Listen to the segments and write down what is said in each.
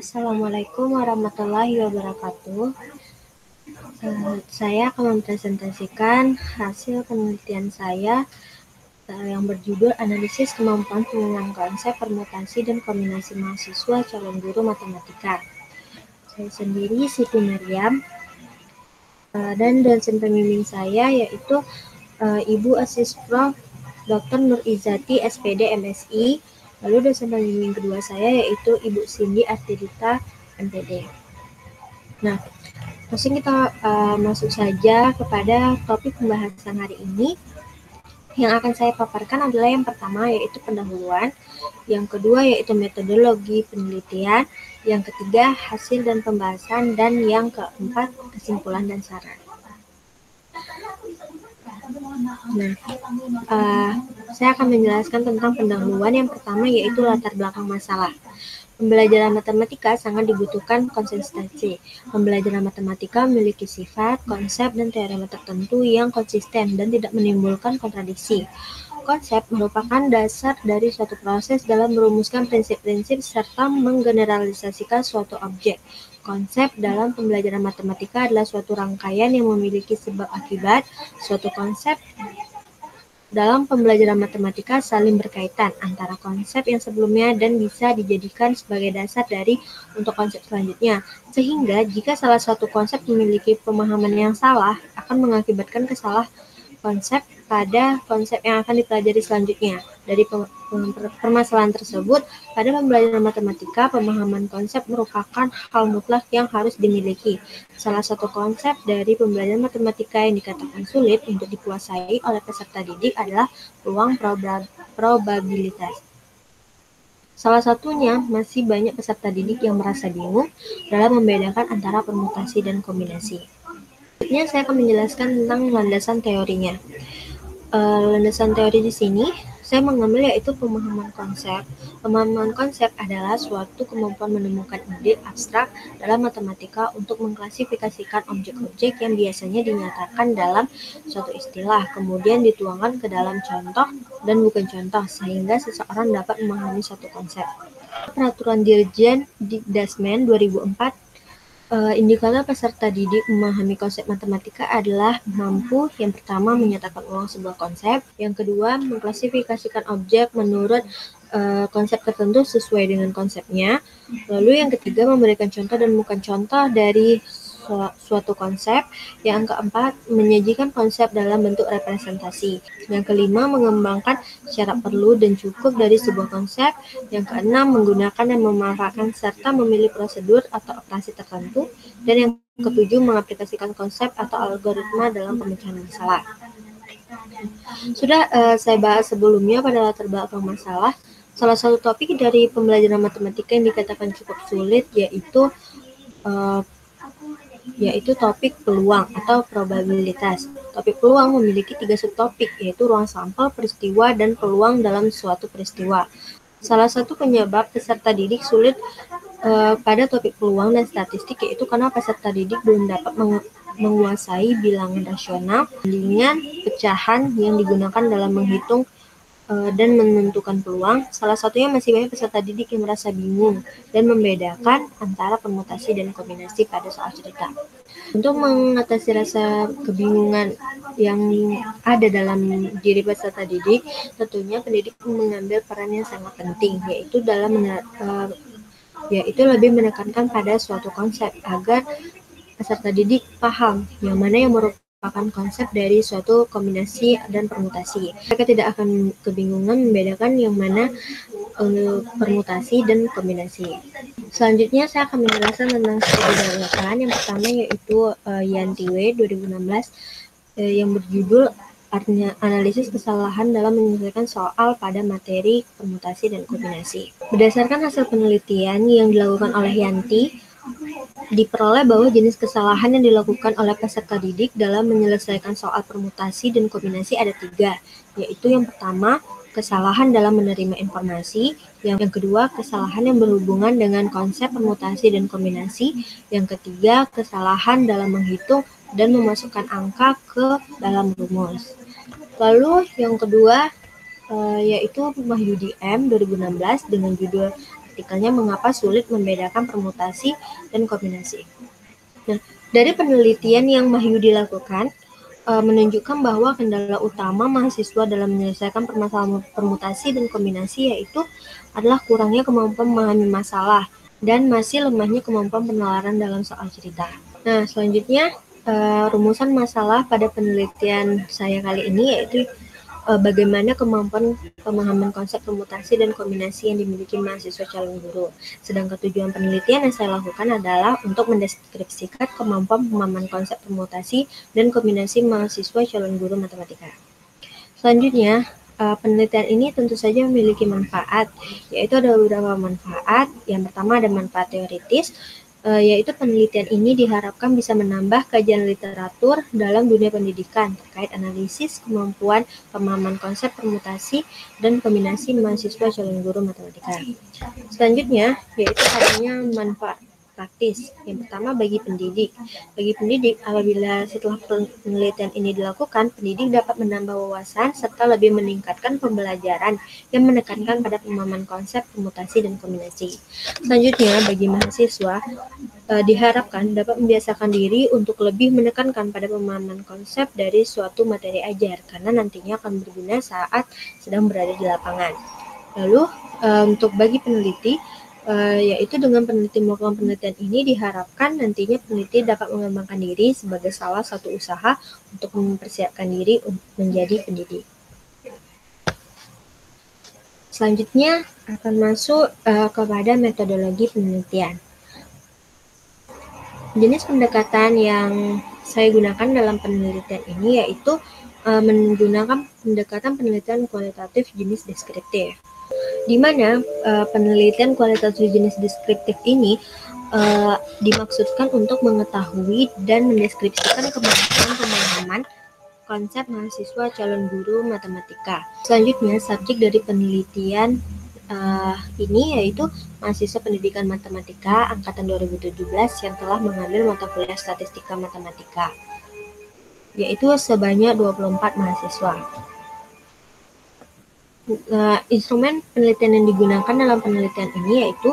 Assalamualaikum warahmatullahi wabarakatuh. Saya akan mempresentasikan hasil penelitian saya yang berjudul Analisis Kemampuan Pengulangan Konsep Permutasi dan Kombinasi Mahasiswa Calon Guru Matematika. Saya sendiri Siti Maryam, dan dosen pembimbing saya yaitu Ibu Asis Prof. Dr. Nur Izati, SPD, MSI. Lalu dosen pembimbing kedua saya yaitu Ibu Cindy Artirita, MPD. Nah, langsung kita masuk saja kepada topik pembahasan hari ini. Yang akan saya paparkan adalah yang pertama yaitu pendahuluan, yang kedua yaitu metodologi penelitian, yang ketiga hasil dan pembahasan, dan yang keempat kesimpulan dan saran. Nah, saya akan menjelaskan tentang pendahuluan. Yang pertama yaitu latar belakang masalah. Pembelajaran matematika sangat dibutuhkan konsistensi. Pembelajaran matematika memiliki sifat, konsep, dan teorema tertentu yang konsisten dan tidak menimbulkan kontradiksi. Konsep merupakan dasar dari suatu proses dalam merumuskan prinsip-prinsip serta menggeneralisasikan suatu objek. Konsep dalam pembelajaran matematika adalah suatu rangkaian yang memiliki sebab akibat. Suatu konsep dalam pembelajaran matematika saling berkaitan antara konsep yang sebelumnya dan bisa dijadikan sebagai dasar untuk konsep selanjutnya. Sehingga jika salah satu konsep memiliki pemahaman yang salah, akan mengakibatkan kesalah konsep pada konsep yang akan dipelajari selanjutnya. Dari permasalahan tersebut, pada pembelajaran matematika, pemahaman konsep merupakan hal mutlak yang harus dimiliki. Salah satu konsep dari pembelajaran matematika yang dikatakan sulit untuk dikuasai oleh peserta didik adalah peluang probabilitas. Salah satunya, masih banyak peserta didik yang merasa bingung dalam membedakan antara permutasi dan kombinasi. Selanjutnya saya akan menjelaskan tentang landasan teorinya. Landasan teori di sini saya mengambil yaitu pemahaman konsep. Pemahaman konsep adalah suatu kemampuan menemukan ide abstrak dalam matematika untuk mengklasifikasikan objek-objek yang biasanya dinyatakan dalam suatu istilah, kemudian dituangkan ke dalam contoh dan bukan contoh, sehingga seseorang dapat memahami suatu konsep. Peraturan Dirjen Dikdasmen 2004, indikator peserta didik memahami konsep matematika adalah mampu, yang pertama, menyatakan ulang sebuah konsep, yang kedua, mengklasifikasikan objek menurut konsep tertentu sesuai dengan konsepnya, lalu yang ketiga, memberikan contoh dan bukan contoh dari suatu konsep, yang keempat, menyajikan konsep dalam bentuk representasi, yang kelima, mengembangkan syarat perlu dan cukup dari sebuah konsep, yang keenam, menggunakan dan memanfaatkan serta memilih prosedur atau operasi tertentu, dan yang ketujuh, mengaplikasikan konsep atau algoritma dalam pemecahan masalah. Sudah saya bahas sebelumnya pada latar belakang masalah. Salah satu topik dari pembelajaran matematika yang dikatakan cukup sulit yaitu topik peluang atau probabilitas. Topik peluang memiliki 3 subtopik, yaitu ruang sampel, peristiwa, dan peluang dalam suatu peristiwa. Salah satu penyebab peserta didik sulit pada topik peluang dan statistik yaitu karena peserta didik belum dapat menguasai bilangan rasional dengan pecahan yang digunakan dalam menghitung dan menentukan peluang. Salah satunya masih banyak peserta didik yang merasa bingung dan membedakan antara permutasi dan kombinasi pada soal cerita. Untuk mengatasi rasa kebingungan yang ada dalam diri peserta didik, tentunya pendidik mengambil peran yang sangat penting, yaitu lebih menekankan pada suatu konsep agar peserta didik paham yang mana yang merupakan konsep dari suatu kombinasi dan permutasi. Mereka tidak akan kebingungan membedakan yang mana permutasi dan kombinasi. Selanjutnya saya akan menjelaskan tentang studi dalaman. Yang pertama yaitu Yanti W 2016 yang berjudul Analisis Kesalahan dalam Menyelesaikan Soal pada Materi Permutasi dan Kombinasi. Berdasarkan hasil penelitian yang dilakukan oleh Yanti, diperoleh bahwa jenis kesalahan yang dilakukan oleh peserta didik dalam menyelesaikan soal permutasi dan kombinasi ada 3, yaitu yang pertama, kesalahan dalam menerima informasi, yang kedua, kesalahan yang berhubungan dengan konsep permutasi dan kombinasi, yang ketiga, kesalahan dalam menghitung dan memasukkan angka ke dalam rumus. Lalu yang kedua yaitu Mahyudi M 2016 dengan judul artikelnya mengapa sulit membedakan permutasi dan kombinasi. Nah, dari penelitian yang Mahyudi lakukan, menunjukkan bahwa kendala utama mahasiswa dalam menyelesaikan permasalahan permutasi dan kombinasi yaitu adalah kurangnya kemampuan memahami masalah dan masih lemahnya kemampuan penalaran dalam soal cerita. Nah, selanjutnya rumusan masalah pada penelitian saya kali ini yaitu bagaimana kemampuan pemahaman konsep permutasi dan kombinasi yang dimiliki mahasiswa calon guru. Sedangkan tujuan penelitian yang saya lakukan adalah untuk mendeskripsikan kemampuan pemahaman konsep permutasi dan kombinasi mahasiswa calon guru matematika. Selanjutnya, penelitian ini tentu saja memiliki manfaat, yaitu ada beberapa manfaat. Yang pertama ada manfaat teoritis, yaitu penelitian ini diharapkan bisa menambah kajian literatur dalam dunia pendidikan terkait analisis kemampuan pemahaman konsep permutasi dan kombinasi mahasiswa calon guru matematika. Selanjutnya, yaitu adanya manfaat praktis. Yang pertama bagi pendidik. Bagi pendidik, apabila setelah penelitian ini dilakukan, pendidik dapat menambah wawasan serta lebih meningkatkan pembelajaran yang menekankan pada pemahaman konsep permutasi dan kombinasi. Selanjutnya, bagi mahasiswa, diharapkan dapat membiasakan diri untuk lebih menekankan pada pemahaman konsep dari suatu materi ajar, karena nantinya akan berguna saat sedang berada di lapangan. Lalu, untuk bagi peneliti, yaitu dengan melakukan penelitian ini diharapkan nantinya peneliti dapat mengembangkan diri sebagai salah satu usaha untuk mempersiapkan diri menjadi pendidik. Selanjutnya akan masuk kepada metodologi penelitian. Jenis pendekatan yang saya gunakan dalam penelitian ini yaitu menggunakan pendekatan penelitian kualitatif jenis deskriptif, di mana penelitian kualitatif jenis deskriptif ini dimaksudkan untuk mengetahui dan mendeskripsikan kemampuan pemahaman konsep mahasiswa calon guru matematika. Selanjutnya, subjek dari penelitian ini yaitu mahasiswa pendidikan matematika angkatan 2017 yang telah mengambil mata kuliah statistika matematika, yaitu sebanyak 24 mahasiswa. Instrumen penelitian yang digunakan dalam penelitian ini yaitu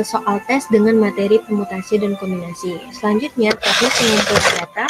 soal tes dengan materi permutasi dan kombinasi. Selanjutnya, teknik pengumpulan data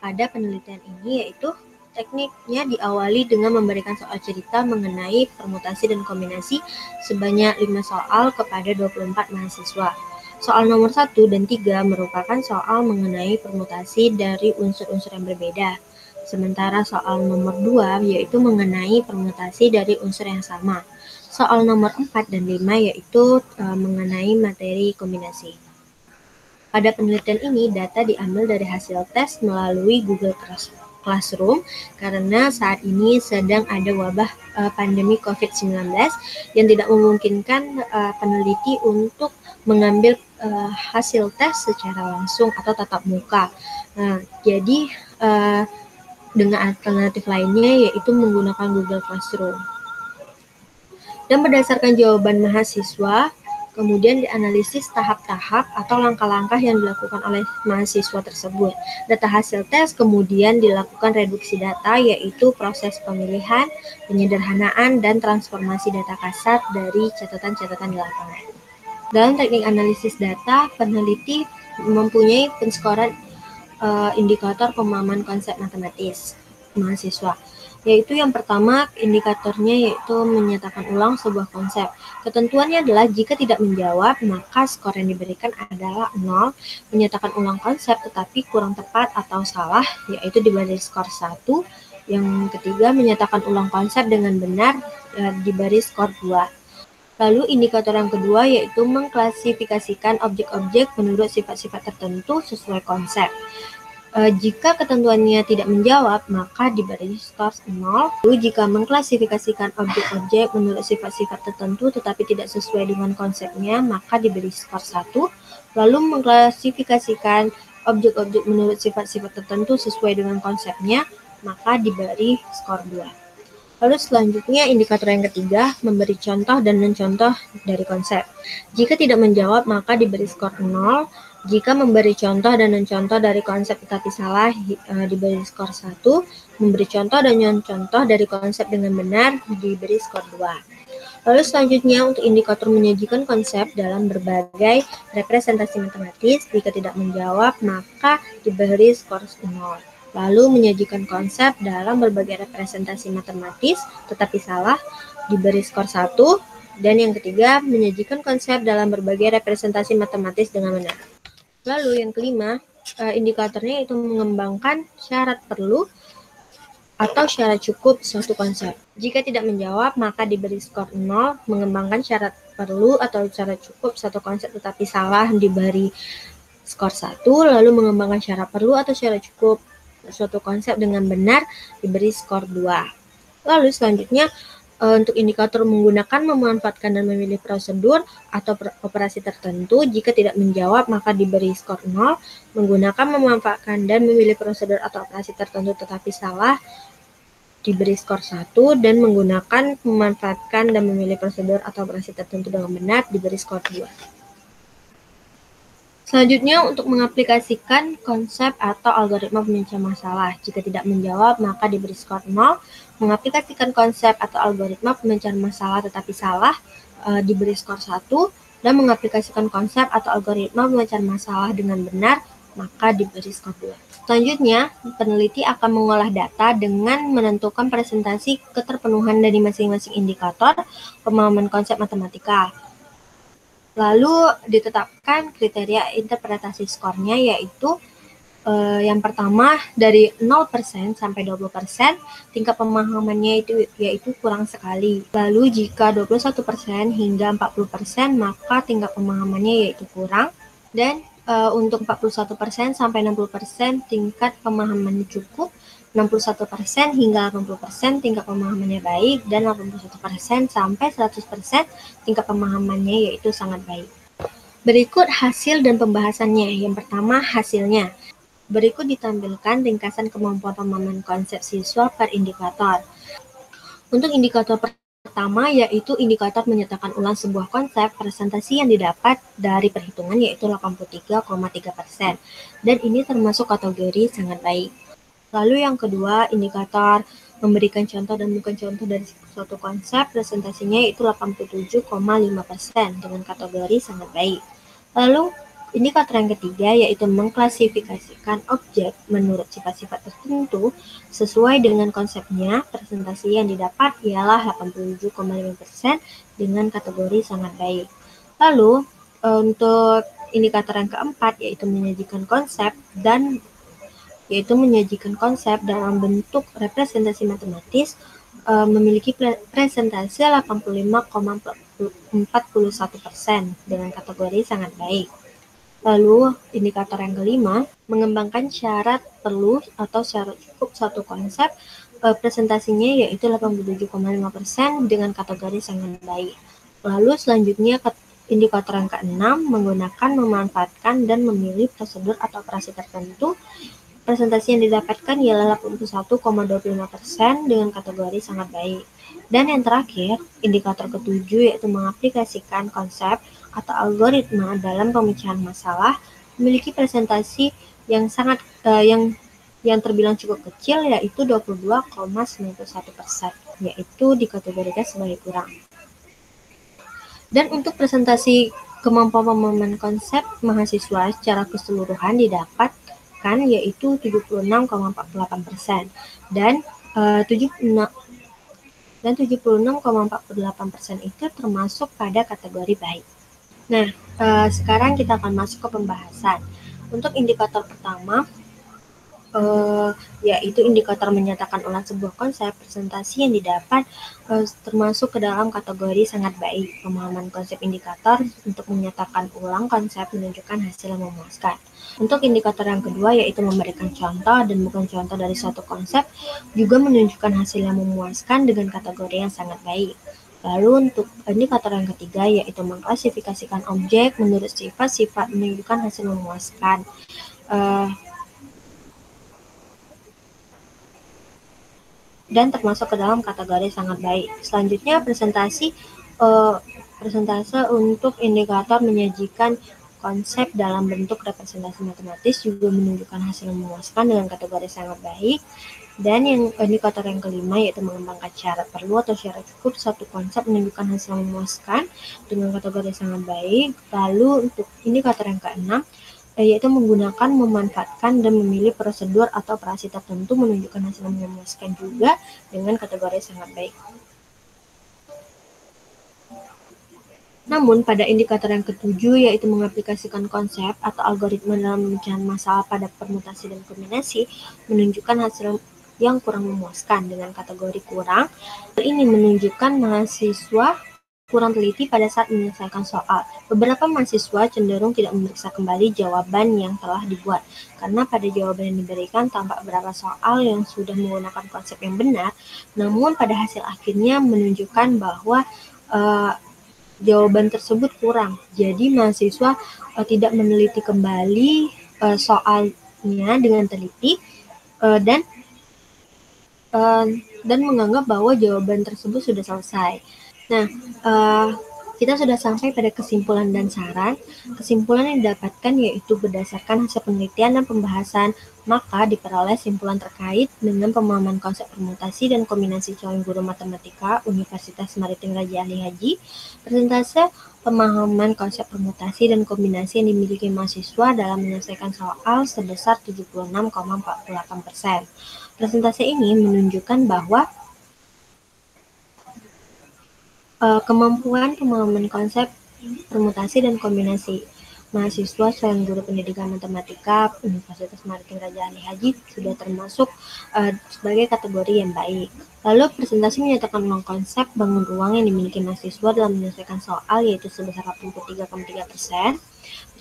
pada penelitian ini yaitu tekniknya diawali dengan memberikan soal cerita mengenai permutasi dan kombinasi sebanyak 5 soal kepada 24 mahasiswa. Soal nomor 1 dan 3 merupakan soal mengenai permutasi dari unsur-unsur yang berbeda. Sementara soal nomor 2 yaitu mengenai permutasi dari unsur yang sama. Soal nomor 4 dan 5 yaitu mengenai materi kombinasi. Pada penelitian ini, data diambil dari hasil tes melalui Google Classroom karena saat ini sedang ada wabah pandemi COVID-19 yang tidak memungkinkan peneliti untuk mengambil hasil tes secara langsung atau tatap muka. Jadi dengan alternatif lainnya yaitu menggunakan Google Classroom. Dan berdasarkan jawaban mahasiswa, kemudian dianalisis tahap-tahap atau langkah-langkah yang dilakukan oleh mahasiswa tersebut. Data hasil tes kemudian dilakukan reduksi data, yaitu proses pemilihan, penyederhanaan, dan transformasi data kasar dari catatan-catatan di lapangan. Dalam teknik analisis data, peneliti mempunyai penskoran indikator pemahaman konsep matematis mahasiswa. Yaitu yang pertama, indikatornya yaitu menyatakan ulang sebuah konsep. Ketentuannya adalah jika tidak menjawab, maka skor yang diberikan adalah 0, menyatakan ulang konsep tetapi kurang tepat atau salah, yaitu diberi skor 1. Yang ketiga, menyatakan ulang konsep dengan benar, diberi skor 2. Lalu indikator yang kedua yaitu mengklasifikasikan objek-objek menurut sifat-sifat tertentu sesuai konsep. Jika ketentuannya tidak menjawab, maka diberi skor 0. Lalu jika mengklasifikasikan objek-objek menurut sifat-sifat tertentu tetapi tidak sesuai dengan konsepnya, maka diberi skor 1. Lalu mengklasifikasikan objek-objek menurut sifat-sifat tertentu sesuai dengan konsepnya, maka diberi skor 2. Lalu selanjutnya indikator yang ketiga, memberi contoh dan mencontoh dari konsep. Jika tidak menjawab, maka diberi skor 0. Jika memberi contoh dan mencontoh dari konsep tetapi salah, diberi skor 1. Memberi contoh dan mencontoh dari konsep dengan benar, diberi skor 2. Lalu selanjutnya untuk indikator menyajikan konsep dalam berbagai representasi matematis, jika tidak menjawab maka diberi skor 0. Lalu menyajikan konsep dalam berbagai representasi matematis tetapi salah, diberi skor 1. Dan yang ketiga, menyajikan konsep dalam berbagai representasi matematis dengan benar. Lalu yang kelima, indikatornya itu mengembangkan syarat perlu atau syarat cukup suatu konsep. Jika tidak menjawab, maka diberi skor 0, mengembangkan syarat perlu atau syarat cukup suatu konsep tetapi salah, diberi skor 1, lalu mengembangkan syarat perlu atau syarat cukup suatu konsep dengan benar, diberi skor 2. Lalu selanjutnya, untuk indikator menggunakan, memanfaatkan, dan memilih prosedur atau operasi tertentu, jika tidak menjawab maka diberi skor 0, menggunakan, memanfaatkan, dan memilih prosedur atau operasi tertentu tetapi salah, diberi skor 1, dan menggunakan, memanfaatkan, dan memilih prosedur atau operasi tertentu dengan benar, diberi skor 2. Selanjutnya, untuk mengaplikasikan konsep atau algoritma pemecah masalah. Jika tidak menjawab, maka diberi skor 0. Mengaplikasikan konsep atau algoritma pemecahan masalah tetapi salah, diberi skor 1. Dan mengaplikasikan konsep atau algoritma pemecahan masalah dengan benar, maka diberi skor 2. Selanjutnya, peneliti akan mengolah data dengan menentukan presentasi keterpenuhan dari masing-masing indikator pemahaman konsep matematika. Lalu ditetapkan kriteria interpretasi skornya, yaitu yang pertama dari 0% sampai 20%, tingkat pemahamannya yaitu kurang sekali. Lalu jika 21% hingga 40%, maka tingkat pemahamannya yaitu kurang. Dan untuk 41% sampai 60%, tingkat pemahamannya cukup. 61% hingga 80% tingkat pemahamannya baik, dan 81% sampai 100% tingkat pemahamannya yaitu sangat baik. Berikut hasil dan pembahasannya. Yang pertama, hasilnya. Berikut ditampilkan ringkasan kemampuan pemahaman konsep siswa per indikator. Untuk indikator pertama yaitu indikator menyatakan ulang sebuah konsep, presentasi yang didapat dari perhitungan yaitu 83,3%. Dan ini termasuk kategori sangat baik. Lalu yang kedua, indikator memberikan contoh dan bukan contoh dari suatu konsep, presentasinya yaitu 87,5% dengan kategori sangat baik. Lalu indikator yang ketiga yaitu mengklasifikasikan objek menurut sifat-sifat tertentu sesuai dengan konsepnya, presentasi yang didapat ialah 87,5% dengan kategori sangat baik. Lalu untuk indikator yang keempat yaitu menyajikan konsep dalam bentuk representasi matematis, memiliki presentasi 85,41% dengan kategori sangat baik. Lalu indikator yang kelima, mengembangkan syarat perlu atau syarat cukup suatu konsep, presentasinya yaitu 87,5% dengan kategori sangat baik. Lalu selanjutnya indikator yang keenam, menggunakan, memanfaatkan, dan memilih prosedur atau operasi tertentu, presentasi yang didapatkan ialah 81,25% dengan kategori sangat baik. Dan yang terakhir, indikator ketujuh yaitu mengaplikasikan konsep atau algoritma dalam pemecahan masalah, memiliki presentasi yang sangat yang terbilang cukup kecil yaitu 22,91%, yaitu dikategorikan sebagai kurang. Dan untuk presentasi kemampuan pemahaman konsep mahasiswa secara keseluruhan didapat yaitu 76,48% dan 76,48% itu termasuk pada kategori baik. Nah, sekarang kita akan masuk ke pembahasan. Untuk indikator pertama, yaitu indikator menyatakan ulang sebuah konsep, presentasi yang didapat termasuk ke dalam kategori sangat baik. Pemahaman konsep indikator untuk menyatakan ulang konsep menunjukkan hasil yang memuaskan. Untuk indikator yang kedua yaitu memberikan contoh dan bukan contoh dari suatu konsep juga menunjukkan hasil yang memuaskan dengan kategori yang sangat baik. Lalu untuk indikator yang ketiga yaitu mengklasifikasikan objek menurut sifat-sifat menunjukkan hasil memuaskan. Dan termasuk ke dalam kategori sangat baik. Selanjutnya presentasi untuk indikator menyajikan konsep dalam bentuk representasi matematis juga menunjukkan hasil yang memuaskan dengan kategori sangat baik. Dan yang indikator yang kelima yaitu mengembangkan syarat perlu atau syarat cukup. Satu konsep menunjukkan hasil yang memuaskan dengan kategori sangat baik. Lalu untuk indikator yang keenam yaitu menggunakan, memanfaatkan, dan memilih prosedur atau operasi tertentu menunjukkan hasil yang memuaskan juga dengan kategori sangat baik. Namun, pada indikator yang ketujuh, yaitu mengaplikasikan konsep atau algoritma dalam pemecahan masalah pada permutasi dan kombinasi, menunjukkan hasil yang kurang memuaskan dengan kategori kurang. Hal ini menunjukkan mahasiswa kurang teliti pada saat menyelesaikan soal. Beberapa mahasiswa cenderung tidak memeriksa kembali jawaban yang telah dibuat, karena pada jawaban yang diberikan tampak beberapa soal yang sudah menggunakan konsep yang benar, namun pada hasil akhirnya menunjukkan bahwa jawaban tersebut kurang. Jadi mahasiswa tidak meneliti kembali soalnya dengan teliti dan menganggap bahwa jawaban tersebut sudah selesai. Nah, kita sudah sampai pada kesimpulan dan saran. Kesimpulan yang didapatkan yaitu berdasarkan hasil penelitian dan pembahasan, maka diperoleh simpulan terkait dengan pemahaman konsep permutasi dan kombinasi calon guru matematika Universitas Maritim Raja Ali Haji. Persentase pemahaman konsep permutasi dan kombinasi yang dimiliki mahasiswa dalam menyelesaikan soal sebesar 76,48%. Persentase ini menunjukkan bahwa kemampuan pemahaman konsep permutasi dan kombinasi mahasiswa calon guru pendidikan matematika Universitas Maritim Raja Ali Haji sudah termasuk sebagai kategori yang baik. Lalu presentasi menyatakan ulang konsep bangun ruang yang dimiliki mahasiswa dalam menyelesaikan soal yaitu sebesar 83,3%.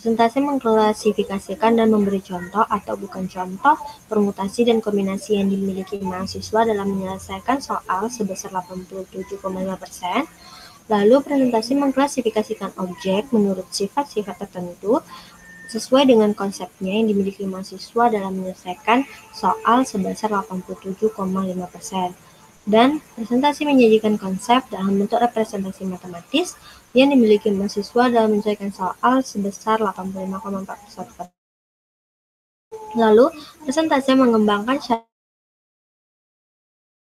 Presentasi mengklasifikasikan dan memberi contoh atau bukan contoh permutasi dan kombinasi yang dimiliki mahasiswa dalam menyelesaikan soal sebesar 87,5%. Lalu presentasi mengklasifikasikan objek menurut sifat-sifat tertentu sesuai dengan konsepnya yang dimiliki mahasiswa dalam menyelesaikan soal sebesar 87,5%. Dan presentasi menyajikan konsep dalam bentuk representasi matematis yang dimiliki mahasiswa dalam menyelesaikan soal sebesar 85,41%. Lalu, presentasi mengembangkan syarat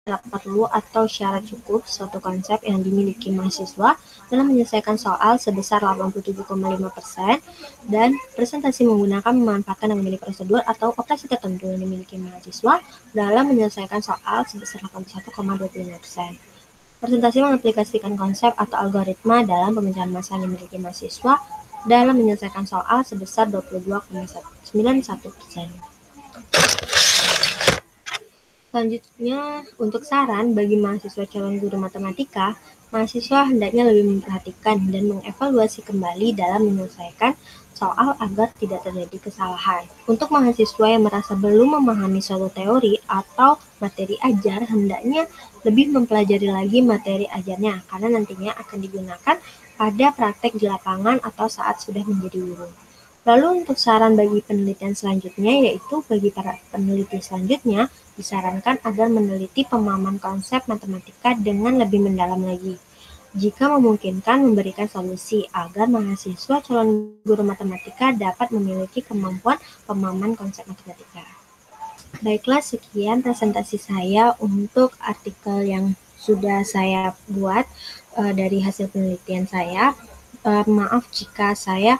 perlu atau syarat cukup suatu konsep yang dimiliki mahasiswa dalam menyelesaikan soal sebesar 87,5%, dan presentasi menggunakan, memanfaatkan, dan memilih prosedur atau operasi tertentu yang dimiliki mahasiswa dalam menyelesaikan soal sebesar 81,25%. Presentasi mengaplikasikan konsep atau algoritma dalam pemecahan masalah yang dimiliki mahasiswa dalam menyelesaikan soal sebesar 22,91%. Selanjutnya, untuk saran bagi mahasiswa calon guru matematika, mahasiswa hendaknya lebih memperhatikan dan mengevaluasi kembali dalam menyelesaikan soal agar tidak terjadi kesalahan. Untuk mahasiswa yang merasa belum memahami suatu teori atau materi ajar, hendaknya lebih mempelajari lagi materi ajarnya, karena nantinya akan digunakan pada praktek di lapangan atau saat sudah menjadi guru. Lalu untuk saran bagi penelitian selanjutnya, yaitu bagi para peneliti selanjutnya, disarankan agar meneliti pemahaman konsep matematika dengan lebih mendalam lagi, jika memungkinkan memberikan solusi agar mahasiswa calon guru matematika dapat memiliki kemampuan pemahaman konsep matematika. Baiklah, sekian presentasi saya untuk artikel yang sudah saya buat dari hasil penelitian saya. Maaf jika saya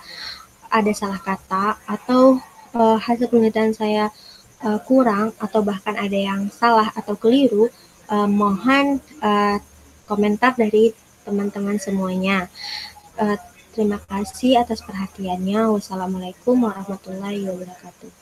ada salah kata atau hasil penelitian saya kurang atau bahkan ada yang salah atau keliru. Mohon komentar dari teman-teman semuanya. Terima kasih atas perhatiannya. Wassalamualaikum warahmatullahi wabarakatuh.